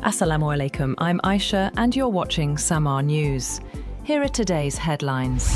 Assalamu alaikum, I'm Aisha and you're watching SAMAA News. Here are today's headlines.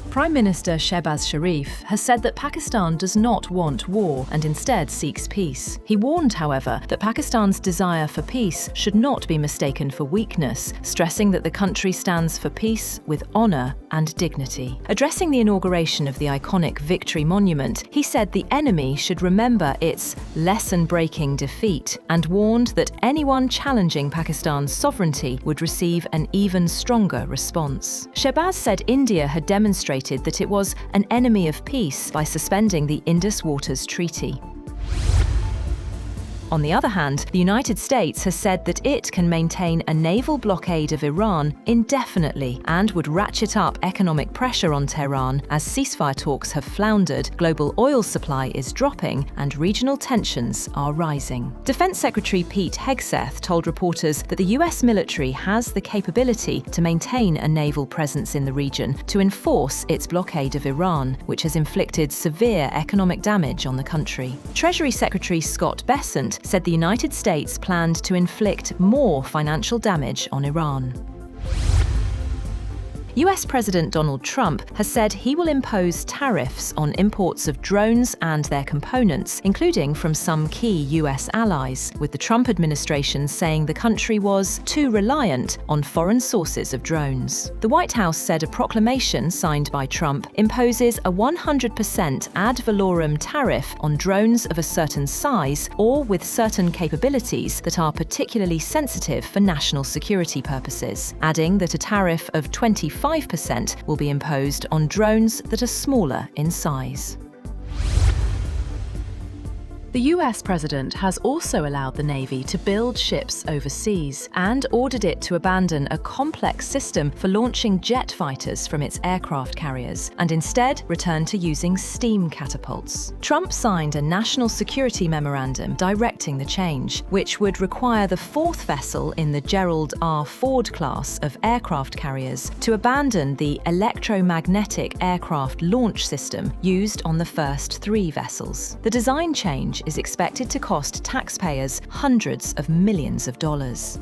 Prime Minister Shehbaz Sharif has said that Pakistan does not want war and instead seeks peace. He warned, however, that Pakistan's desire for peace should not be mistaken for weakness, stressing that the country stands for peace with honour and dignity. Addressing the inauguration of the iconic Victory Monument, he said the enemy should remember its lesson-breaking defeat and warned that anyone challenging Pakistan's sovereignty would receive an even stronger response. Shehbaz said India had demonstrated that it was an enemy of peace by suspending the Indus Waters Treaty. On the other hand, the United States has said that it can maintain a naval blockade of Iran indefinitely and would ratchet up economic pressure on Tehran as ceasefire talks have floundered, global oil supply is dropping, and regional tensions are rising. Defense Secretary Pete Hegseth told reporters that the US military has the capability to maintain a naval presence in the region to enforce its blockade of Iran, which has inflicted severe economic damage on the country. Treasury Secretary Scott Bessent said the United States planned to inflict more financial damage on Iran. US President Donald Trump has said he will impose tariffs on imports of drones and their components, including from some key US allies, with the Trump administration saying the country was too reliant on foreign sources of drones. The White House said a proclamation signed by Trump imposes a 100% ad valorem tariff on drones of a certain size or with certain capabilities that are particularly sensitive for national security purposes, adding that a tariff of 25% will be imposed on drones that are smaller in size. The US president has also allowed the Navy to build ships overseas and ordered it to abandon a complex system for launching jet fighters from its aircraft carriers and instead return to using steam catapults. Trump signed a national security memorandum directing the change, which would require the fourth vessel in the Gerald R. Ford class of aircraft carriers to abandon the electromagnetic aircraft launch system used on the first three vessels. The design change is expected to cost taxpayers hundreds of millions of dollars.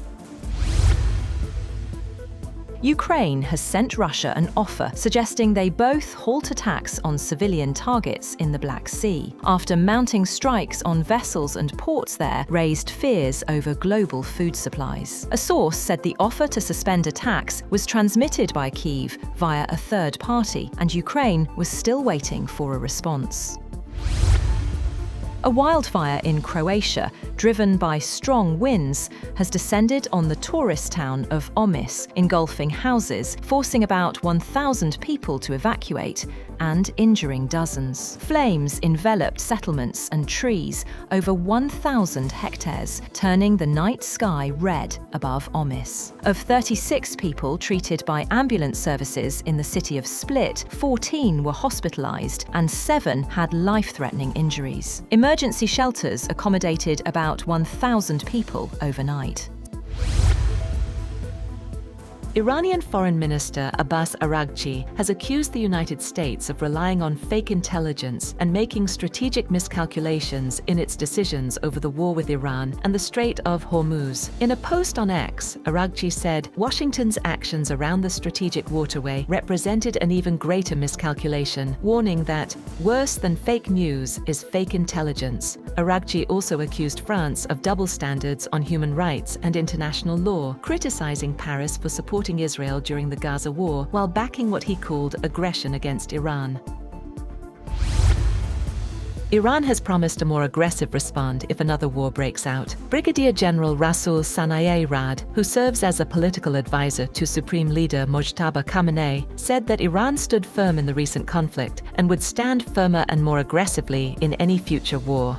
Ukraine has sent Russia an offer suggesting they both halt attacks on civilian targets in the Black Sea, after mounting strikes on vessels and ports there raised fears over global food supplies. A source said the offer to suspend attacks was transmitted by Kyiv via a third party, and Ukraine was still waiting for a response. A wildfire in Croatia, driven by strong winds, has descended on the tourist town of Omis, engulfing houses, forcing about 1,000 people to evacuate and injuring dozens. Flames enveloped settlements and trees over 1,000 hectares, turning the night sky red above Omis. Of 36 people treated by ambulance services in the city of Split, 14 were hospitalized and 7 had life-threatening injuries. Emergency shelters accommodated about 1,000 people overnight. Iranian Foreign Minister Abbas Araghchi has accused the United States of relying on fake intelligence and making strategic miscalculations in its decisions over the war with Iran and the Strait of Hormuz. In a post on X, Araghchi said Washington's actions around the strategic waterway represented an even greater miscalculation, warning that worse than fake news is fake intelligence. Araghchi also accused France of double standards on human rights and international law, criticizing Paris for supporting Israel during the Gaza war while backing what he called aggression against Iran. Iran has promised a more aggressive response if another war breaks out. Brigadier General Rasul Sanayeh, who serves as a political advisor to Supreme Leader Mojtaba Khamenei, said that Iran stood firm in the recent conflict and would stand firmer and more aggressively in any future war.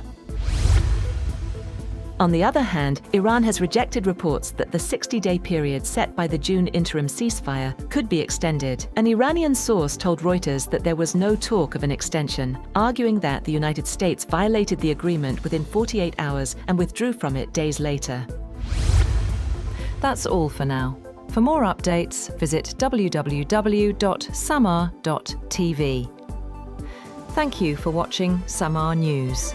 On the other hand, Iran has rejected reports that the 60-day period set by the June interim ceasefire could be extended. An Iranian source told Reuters that there was no talk of an extension, arguing that the United States violated the agreement within 48 hours and withdrew from it days later. That's all for now. For more updates, visit www.sammaa.tv. Thank you for watching SAMAA News.